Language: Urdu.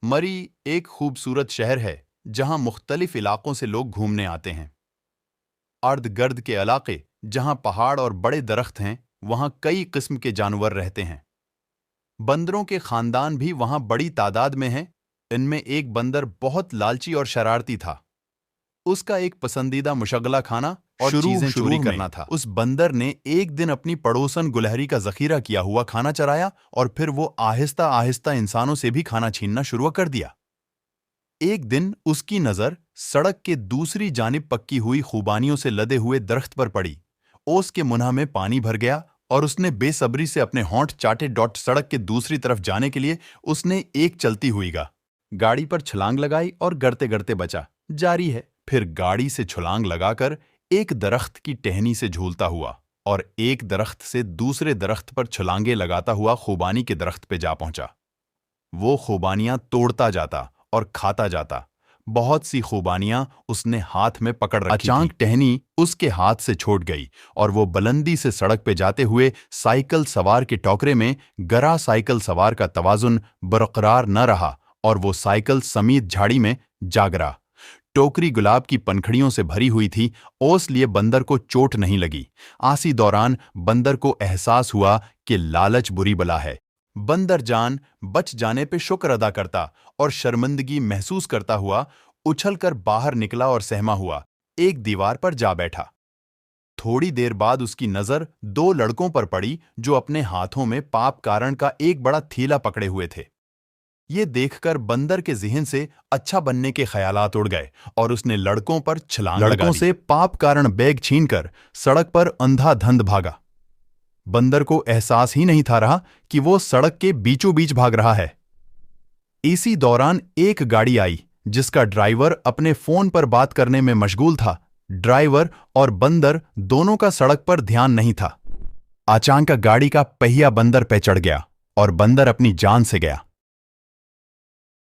مری ایک خوبصورت شہر ہے جہاں مختلف علاقوں سے لوگ گھومنے آتے ہیں۔ ارد گرد کے علاقے جہاں پہاڑ اور بڑے درخت ہیں، وہاں کئی قسم کے جانور رہتے ہیں۔ بندروں کے خاندان بھی وہاں بڑی تعداد میں ہیں۔ ان میں ایک بندر بہت لالچی اور شرارتی تھا۔ اس کا ایک پسندیدہ مشغلہ کھانا اور چیزیں چوری کرنا تھا۔ اس بندر نے ایک دن اپنی پڑوسن گلہری کا ذخیرہ کیا ہوا کھانا چرایا اور پھر وہ آہستہ آہستہ انسانوں سے بھی کھانا چھیننا شروع کر دیا۔ ایک دن اس کی نظر سڑک کے دوسری جانب پکی ہوئی خوبانیوں سے لدے ہوئے درخت پر پڑی۔ اوس کے منہ میں پانی بھر گیا اور اس نے بے صبری سے اپنے ہونٹ چاٹے۔ سڑک کے دوسری طرف جانے کے لیے اس نے ایک چلتی ہوئی گاڑی پر چھلانگ لگائی اور گرتے گرتے بچا۔ جاری ہے۔ پھر گاڑی سے چھلانگ لگا کر ایک درخت کی ٹہنی سے جھولتا ہوا اور ایک درخت سے دوسرے درخت پر چھلانگیں لگاتا ہوا خوبانی کے درخت پہ جا پہنچا۔ وہ خوبانیاں توڑتا جاتا اور کھاتا جاتا۔ بہت سی خوبانیاں اس نے ہاتھ میں پکڑ رکھی تھیں۔ اچانک ٹہنی اس کے ہاتھ سے چھوٹ گئی اور وہ بلندی سے سڑک پہ جاتے ہوئے سائیکل سوار کے ٹوکرے میں گرا۔ سائیکل سوار کا توازن برقرار نہ رہا اور وہ سائیکل سمیت جھاڑی میں جا گرا۔ ٹوکری گلاب کی پنکھڑیوں سے بھری ہوئی تھی۔ اس لیے بندر کو چوٹ نہیں لگی۔ آسی دوران بندر کو احساس ہوا کہ لالچ بری بلا ہے۔ بندر جان بچ جانے پہ شکر ادا کرتا اور شرمندگی محسوس کرتا ہوا اچھل کر باہر نکلا اور سہما ہوا ایک دیوار پر جا بیٹھا۔ تھوڑی دیر بعد اس کی نظر دو لڑکوں پر پڑی جو اپنے ہاتھوں میں پاپ کارن کا ایک بڑا تھیلا پکڑے ہوئے تھے۔ یہ دیکھ کر بندر کے ذہن سے اچھا بننے کے خیالات اڑ گئے اور اس نے لڑکوں پر چھلانگ لگا دی۔ لڑکوں سے پاپ کارن بیگ چھین کر سڑک پر اندھا دھند بھاگا۔ بندر کو احساس ہی نہیں تھا رہا کہ وہ سڑک کے بیچوں بیچ بھاگ رہا ہے۔ اسی دوران ایک گاڑی آئی جس کا ڈرائیور اپنے فون پر بات کرنے میں مشغول تھا۔ ڈرائیور اور بندر دونوں کا سڑک پر دھیان نہیں تھا۔ اچانک گاڑی کا پہیا بندر پہ چڑھ گیا اور بندر اپنی جان سے گیا۔